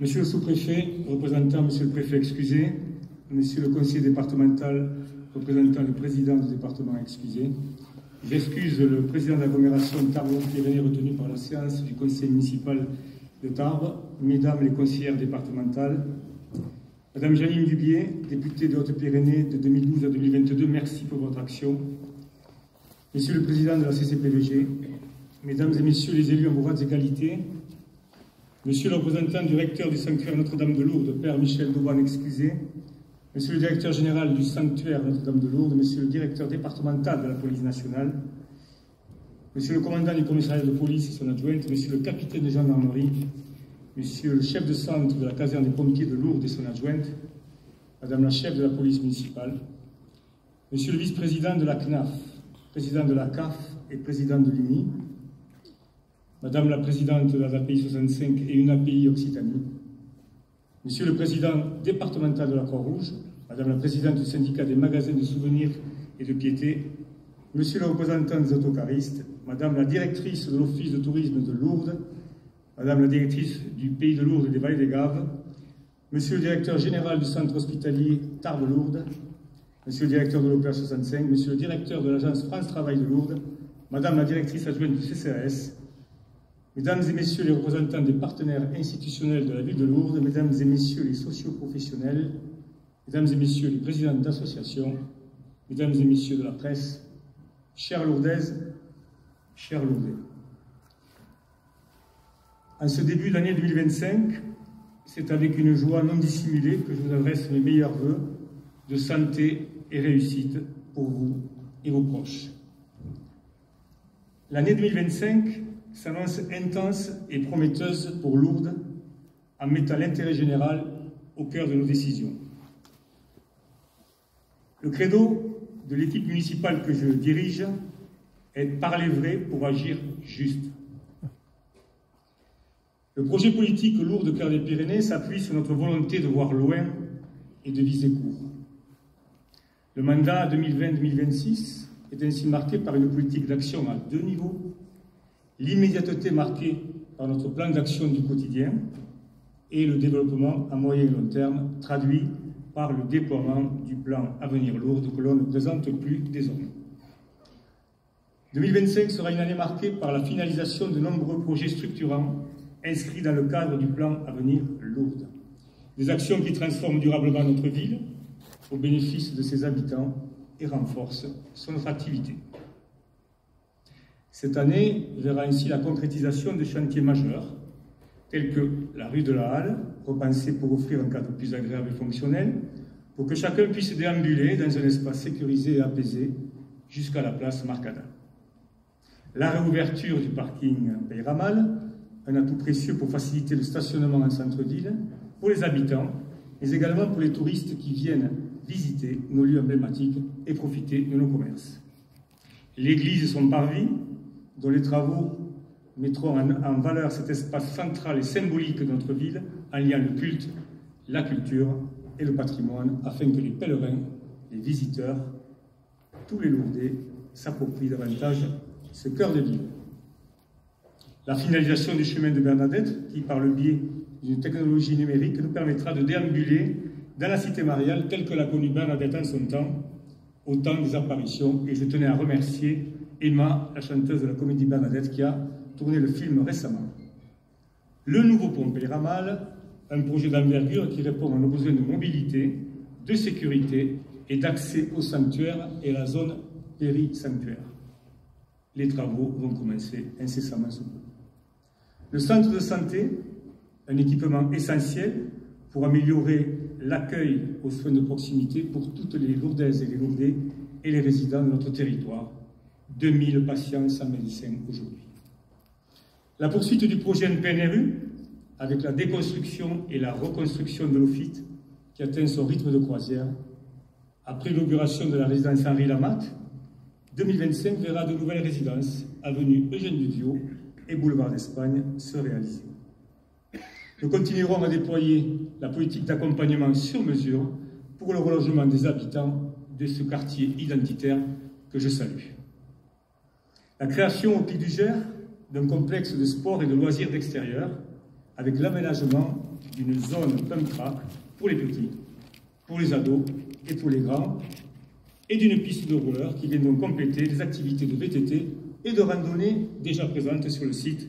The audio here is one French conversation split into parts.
Monsieur le sous-préfet, représentant Monsieur le préfet excusé, Monsieur le conseiller départemental, représentant le président du département excusé, j'excuse le président de l'agglomération Tarbes-Pyrénées retenu par la séance du conseil municipal de Tarbes, mesdames les conseillères départementales, Madame Janine Dubié, députée de Haute-Pyrénées de 2012 à 2022, merci pour votre action. Monsieur le président de la CCPVG, Mesdames et Messieurs les élus en vos grades et qualités, Monsieur le représentant du recteur du sanctuaire Notre-Dame de Lourdes, Père Michel Dauban excusé, Monsieur le directeur général du sanctuaire Notre-Dame de Lourdes, Monsieur le directeur départemental de la police nationale, Monsieur le commandant du commissariat de police et son adjointe, Monsieur le capitaine de gendarmerie, Monsieur le chef de centre de la caserne des pompiers de Lourdes et son adjointe, Madame la chef de la police municipale, Monsieur le vice-président de la CNAF, président de la CAF et président de l'UNI, Madame la présidente de l'API 65 et une API Occitanie, Monsieur le président départemental de la Croix-Rouge, Madame la présidente du syndicat des magasins de souvenirs et de piété, Monsieur le représentant des autocaristes, Madame la directrice de l'Office de tourisme de Lourdes, Madame la directrice du Pays de Lourdes et des Vallées des Gaves, Monsieur le directeur général du centre hospitalier Tarbes-Lourdes, Monsieur le directeur de l'OPH 65, Monsieur le directeur de l'agence France Travail de Lourdes, Madame la directrice adjointe du CCAS, Mesdames et Messieurs les représentants des partenaires institutionnels de la ville de Lourdes, Mesdames et Messieurs les socioprofessionnels, Mesdames et Messieurs les présidents d'associations, Mesdames et Messieurs de la presse, chères Lourdaises, chers Lourdais. En ce début d'année 2025, c'est avec une joie non dissimulée que je vous adresse mes meilleurs vœux de santé et réussite pour vous et vos proches. L'année 2025 s'annonce intense et prometteuse pour Lourdes en mettant l'intérêt général au cœur de nos décisions. Le credo de l'équipe municipale que je dirige est « parler vrai pour agir juste ». Le projet politique Lourdes Cœur des Pyrénées s'appuie sur notre volonté de voir loin et de viser court. Le mandat 2020-2026 est ainsi marqué par une politique d'action à deux niveaux. L'immédiateté marquée par notre plan d'action du quotidien et le développement à moyen et long terme traduit par le déploiement du plan Avenir Lourdes que l'on ne présente plus désormais. 2025 sera une année marquée par la finalisation de nombreux projets structurants inscrits dans le cadre du plan Avenir Lourdes. Des actions qui transforment durablement notre ville au bénéfice de ses habitants et renforcent son attractivité. Cette année verra ainsi la concrétisation de chantiers majeurs, tels que la rue de la Halle, repensée pour offrir un cadre plus agréable et fonctionnel, pour que chacun puisse déambuler dans un espace sécurisé et apaisé jusqu'à la place Marcada. La réouverture du parking Peyramal, un atout précieux pour faciliter le stationnement en centre-ville, pour les habitants, mais également pour les touristes qui viennent visiter nos lieux emblématiques et profiter de nos commerces. L'église Son Parvis, dont les travaux mettront en valeur cet espace central et symbolique de notre ville, en liant le culte, la culture et le patrimoine, afin que les pèlerins, les visiteurs, tous les Lourdais s'approprient davantage ce cœur de ville. La finalisation du chemin de Bernadette, qui, par le biais d'une technologie numérique, nous permettra de déambuler dans la cité mariale telle que l'a connue Bernadette en son temps, au temps des apparitions, et je tenais à remercier Emma, la chanteuse de la comédie Bernadette, qui a tourné le film récemment. Le nouveau pont Peyramal, un projet d'envergure qui répond à nos besoins de mobilité, de sécurité et d'accès au sanctuaire et à la zone péri-sanctuaire. Les travaux vont commencer incessamment sous peu. Le centre de santé, un équipement essentiel pour améliorer l'accueil aux soins de proximité pour toutes les Lourdaises et les Lourdais et les résidents de notre territoire. 2000 patients sans médecin aujourd'hui. La poursuite du projet NPNRU, avec la déconstruction et la reconstruction de l'OFIT, qui atteint son rythme de croisière. Après l'inauguration de la résidence Henri Lamarck, 2025 verra de nouvelles résidences, avenue Eugène Duviot et boulevard d'Espagne, se réaliser. Nous continuerons à déployer la politique d'accompagnement sur mesure pour le relogement des habitants de ce quartier identitaire que je salue. La création au Pic du Gers d'un complexe de sport et de loisirs d'extérieur avec l'aménagement d'une zone pump track pour les petits, pour les ados et pour les grands, et d'une piste de roller qui vient donc compléter les activités de VTT et de randonnée déjà présentes sur le site.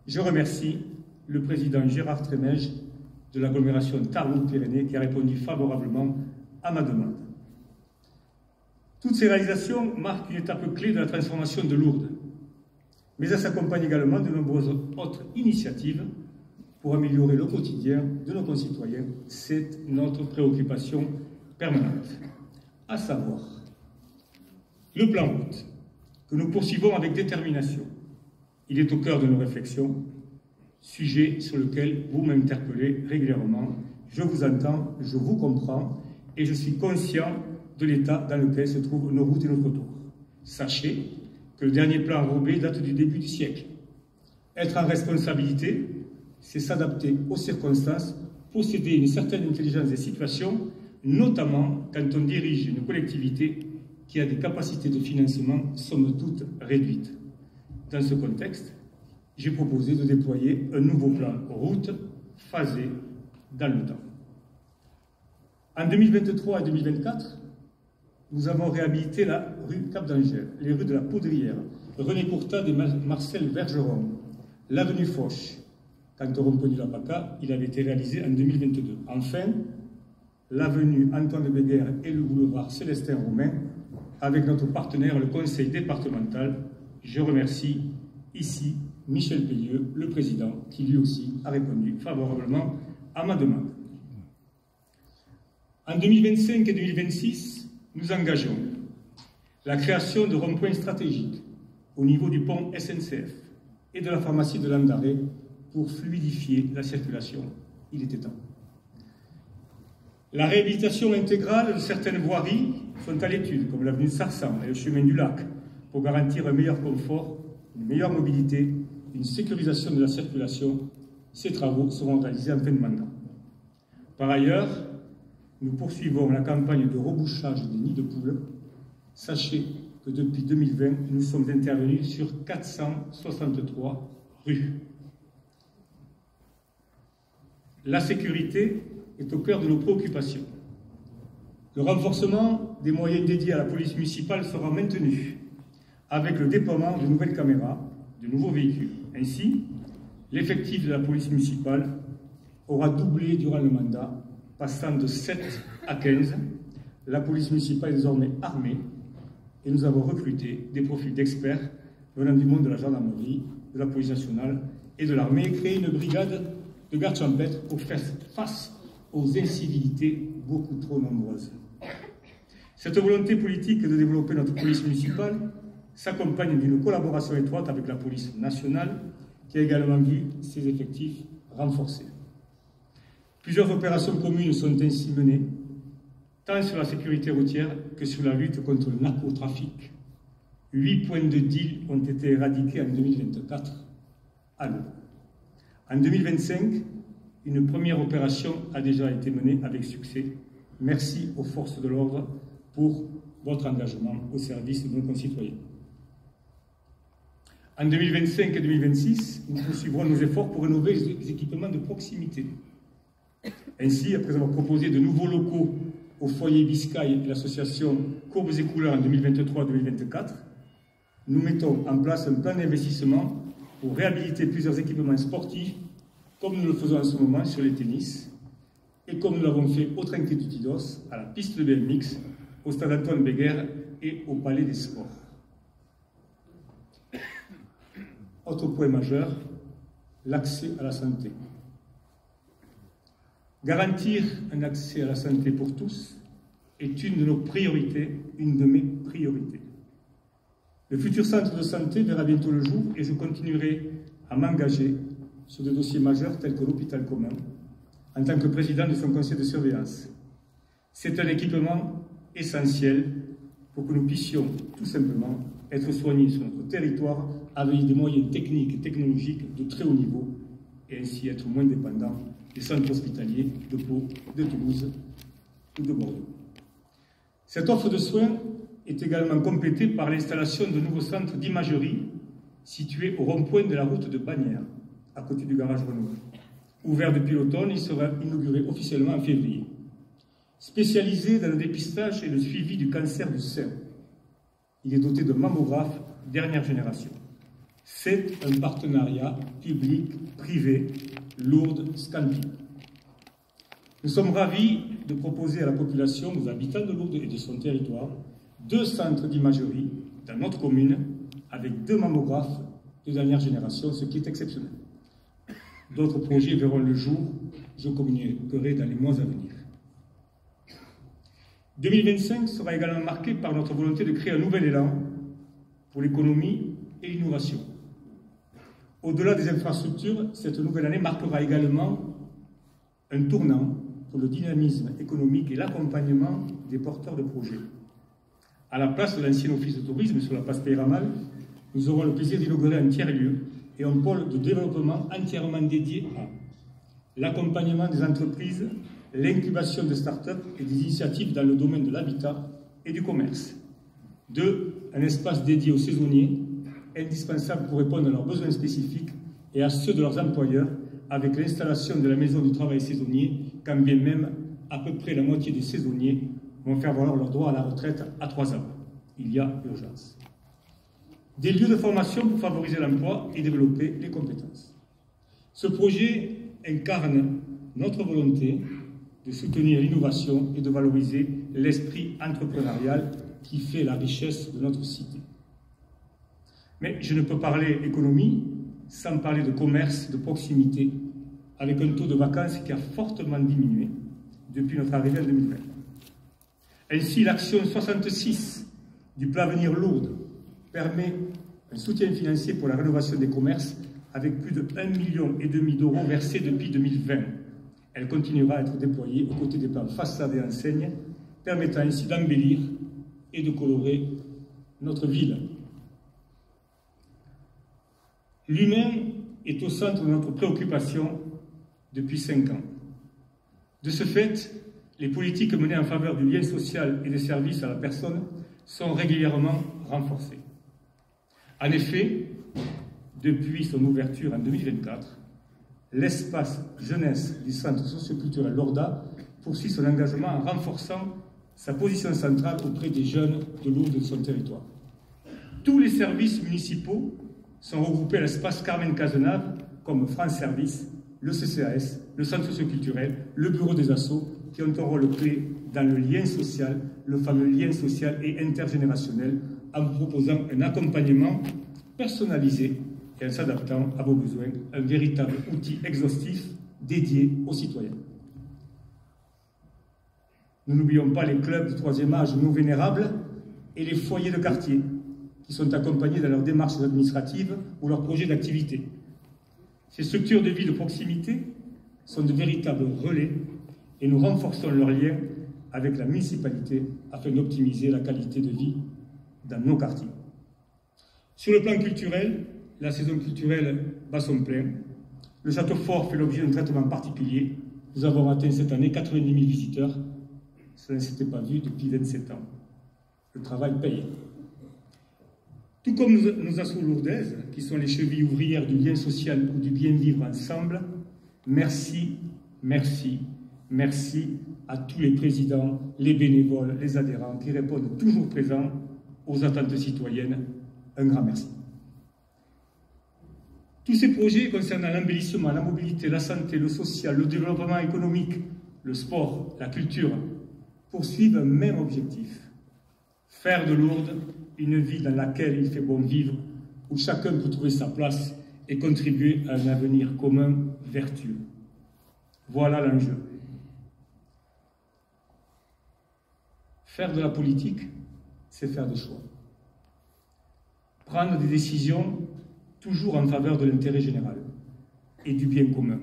Je remercie le président Gérard Trémège de l'agglomération Tarbes-Pyrénées qui a répondu favorablement à ma demande. Toutes ces réalisations marquent une étape clé de la transformation de Lourdes, mais elles s'accompagnent également de nombreuses autres initiatives pour améliorer le quotidien de nos concitoyens. C'est notre préoccupation permanente, à savoir le plan route que nous poursuivons avec détermination. Il est au cœur de nos réflexions, sujet sur lequel vous m'interpellez régulièrement. Je vous entends, je vous comprends et je suis conscient de l'état dans lequel se trouvent nos routes et notre tour. Sachez que le dernier plan enrobé date du début du siècle. Être en responsabilité, c'est s'adapter aux circonstances, posséder une certaine intelligence des situations, notamment quand on dirige une collectivité qui a des capacités de financement, somme toute, réduites. Dans ce contexte, j'ai proposé de déployer un nouveau plan route phasé dans le temps. En 2023 et 2024, nous avons réhabilité la rue Cap d'Angèle, les rues de la Poudrière, René Courtade et Marcel Vergeron, l'avenue Foch. Quant au rond-point de la PACA, il avait été réalisé en 2022. Enfin, l'avenue Antoine de Béguerre et le boulevard Célestin Romain, avec notre partenaire, le conseil départemental. Je remercie ici Michel Pellieu, le président, qui lui aussi a répondu favorablement à ma demande. En 2025 et 2026, nous engageons la création de ronds-points stratégiques au niveau du pont SNCF et de la pharmacie de Landaré pour fluidifier la circulation. Il était temps. La réhabilitation intégrale de certaines voiries sont à l'étude, comme l'avenue de Sarsan et le chemin du Lac, pour garantir un meilleur confort, une meilleure mobilité, une sécurisation de la circulation. Ces travaux seront réalisés en fin de mandat. Par ailleurs, nous poursuivons la campagne de rebouchage des nids de poules. Sachez que depuis 2020, nous sommes intervenus sur 463 rues. La sécurité est au cœur de nos préoccupations. Le renforcement des moyens dédiés à la police municipale sera maintenu, avec le déploiement de nouvelles caméras, de nouveaux véhicules. Ainsi, l'effectif de la police municipale aura doublé durant le mandat, passant de 7 à 15. La police municipale est désormais armée et nous avons recruté des profils d'experts venant du monde de la gendarmerie, de la police nationale et de l'armée et créé une brigade de gardes champêtres pour faire face aux incivilités beaucoup trop nombreuses. Cette volonté politique de développer notre police municipale s'accompagne d'une collaboration étroite avec la police nationale qui a également vu ses effectifs renforcés. Plusieurs opérations communes sont ainsi menées, tant sur la sécurité routière que sur la lutte contre le narcotrafic. 8 points de deal ont été éradiqués en 2024 à l'eau. En 2025, une première opération a déjà été menée avec succès. Merci aux forces de l'ordre pour votre engagement au service de nos concitoyens. En 2025 et 2026, nous poursuivrons nos efforts pour rénover les équipements de proximité. Ainsi, après avoir proposé de nouveaux locaux au foyer Biscaye et l'association Courbes et Couleurs en 2023-2024, nous mettons en place un plan d'investissement pour réhabiliter plusieurs équipements sportifs, comme nous le faisons en ce moment sur les tennis, et comme nous l'avons fait au Trinquet du Tidos, à la piste de BMX, au stade Antoine Béguerre et au Palais des Sports. Autre point majeur, l'accès à la santé. Garantir un accès à la santé pour tous est une de nos priorités, une de mes priorités. Le futur centre de santé verra bientôt le jour et je continuerai à m'engager sur des dossiers majeurs tels que l'hôpital commun en tant que président de son conseil de surveillance. C'est un équipement essentiel pour que nous puissions tout simplement être soignés sur notre territoire avec des moyens techniques et technologiques de très haut niveau et ainsi être moins dépendants des centres hospitaliers de Pau, de Toulouse ou de Bordeaux. Cette offre de soins est également complétée par l'installation de nouveaux centres d'imagerie situés au rond-point de la route de Bagnères, à côté du garage Renault. Ouvert depuis l'automne, il sera inauguré officiellement en février. Spécialisé dans le dépistage et le suivi du cancer du sein, il est doté de mammographes dernière génération. C'est un partenariat public-privé, Lourdes Scanpin. Nous sommes ravis de proposer à la population, aux habitants de Lourdes et de son territoire, 2 centres d'imagerie dans notre commune avec 2 mammographes de dernière génération, ce qui est exceptionnel. D'autres projets verront le jour, je communiquerai dans les mois à venir. 2025 sera également marqué par notre volonté de créer un nouvel élan pour l'économie et l'innovation. Au-delà des infrastructures, cette nouvelle année marquera également un tournant pour le dynamisme économique et l'accompagnement des porteurs de projets. À la place de l'ancien office de tourisme sur la place Peyramal, nous aurons le plaisir d'inaugurer un tiers-lieu et un pôle de développement entièrement dédié à l'accompagnement des entreprises, l'incubation de start-up et des initiatives dans le domaine de l'habitat et du commerce. 2. Un espace dédié aux saisonniers, indispensable pour répondre à leurs besoins spécifiques et à ceux de leurs employeurs, avec l'installation de la maison du travail saisonnier, quand bien même à peu près la moitié des saisonniers vont faire valoir leur droit à la retraite à 3 ans. Il y a urgence. Des lieux de formation pour favoriser l'emploi et développer les compétences. Ce projet incarne notre volonté de soutenir l'innovation et de valoriser l'esprit entrepreneurial qui fait la richesse de notre cité. Mais je ne peux parler économie sans parler de commerce de proximité, avec un taux de vacances qui a fortement diminué depuis notre arrivée en 2020. Ainsi, l'action 66 du plan Avenir Lourdes permet un soutien financier pour la rénovation des commerces avec plus de 1,5 million d'euros versés depuis 2020. Elle continuera à être déployée aux côtés des plans façades et enseignes, permettant ainsi d'embellir et de colorer notre ville. L'humain est au centre de notre préoccupation depuis 5 ans. De ce fait, les politiques menées en faveur du lien social et des services à la personne sont régulièrement renforcées. En effet, depuis son ouverture en 2024, l'espace jeunesse du centre socioculturel Lorda poursuit son engagement en renforçant sa position centrale auprès des jeunes de Lourdes et de son territoire. Tous les services municipaux sont regroupés à l'espace Carmen Cazenave, comme France Service, le CCAS, le centre socioculturel, le bureau des assos, qui ont un rôle clé dans le lien social, le fameux lien social et intergénérationnel, en proposant un accompagnement personnalisé et en s'adaptant à vos besoins, un véritable outil exhaustif dédié aux citoyens. Nous n'oublions pas les clubs du 3e âge non vénérables et les foyers de quartier, qui sont accompagnés dans leurs démarches administratives ou leurs projets d'activité. Ces structures de vie de proximité sont de véritables relais et nous renforçons leurs liens avec la municipalité afin d'optimiser la qualité de vie dans nos quartiers. Sur le plan culturel, la saison culturelle bat son plein. Le château fort fait l'objet d'un traitement particulier. Nous avons atteint cette année 90 000 visiteurs. Cela ne s'était pas vu depuis 27 ans. Le travail paye. Tout comme nos assos lourdaises, qui sont les chevilles ouvrières du lien social ou du bien vivre ensemble, merci, merci, merci à tous les présidents, les bénévoles, les adhérents qui répondent toujours présents aux attentes citoyennes. Un grand merci. Tous ces projets concernant l'embellissement, la mobilité, la santé, le social, le développement économique, le sport, la culture, poursuivent un même objectif. Faire de Lourdes une ville dans laquelle il fait bon vivre, où chacun peut trouver sa place et contribuer à un avenir commun vertueux. Voilà l'enjeu. Faire de la politique, c'est faire des choix. Prendre des décisions toujours en faveur de l'intérêt général et du bien commun.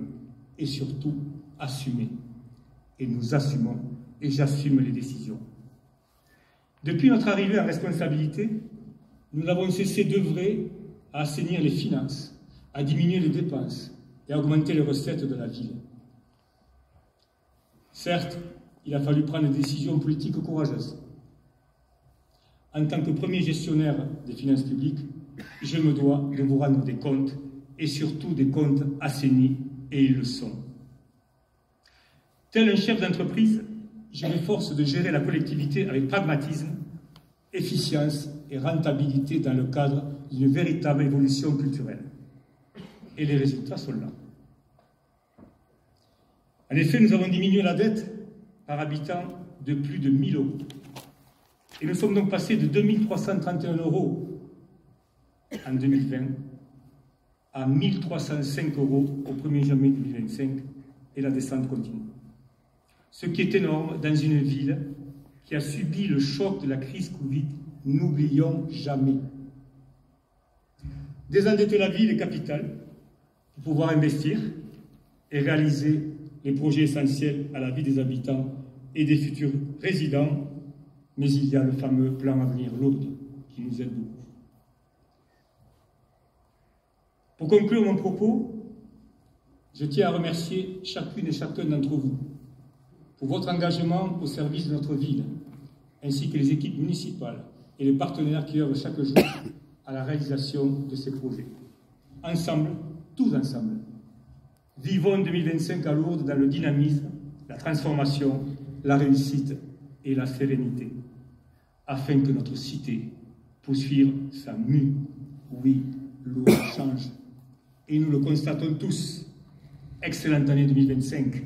Et surtout, assumer. Et nous assumons, et j'assume les décisions. Depuis notre arrivée en responsabilité, nous n'avons cessé d'œuvrer à assainir les finances, à diminuer les dépenses et à augmenter les recettes de la ville. Certes, il a fallu prendre des décisions politiques courageuses. En tant que premier gestionnaire des finances publiques, je me dois de vous rendre des comptes et surtout des comptes assainis, et ils le sont. Tel un chef d'entreprise, je m'efforce de gérer la collectivité avec pragmatisme, efficience et rentabilité dans le cadre d'une véritable évolution culturelle. Et les résultats sont là. En effet, nous avons diminué la dette par habitant de plus de 1 000 €. Et nous sommes donc passés de 2 331 € en 2020 à 1 305 € au 1er janvier 2025, et la descente continue. Ce qui est énorme dans une ville qui a subi le choc de la crise Covid, n'oublions jamais. Désendetter la ville est capital pour pouvoir investir et réaliser les projets essentiels à la vie des habitants et des futurs résidents, mais il y a le fameux plan Avenir Lourdes qui nous aide beaucoup. Pour conclure mon propos, je tiens à remercier chacune et chacun d'entre vous pour votre engagement au service de notre ville, ainsi que les équipes municipales et les partenaires qui œuvrent chaque jour à la réalisation de ces projets. Ensemble, tous ensemble, vivons 2025 à Lourdes dans le dynamisme, la transformation, la réussite et la sérénité, afin que notre cité poursuive sa mue. Oui, Lourdes change. Et nous le constatons tous. Excellente année 2025.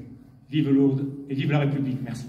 Vive Lourdes et vive la République. Merci.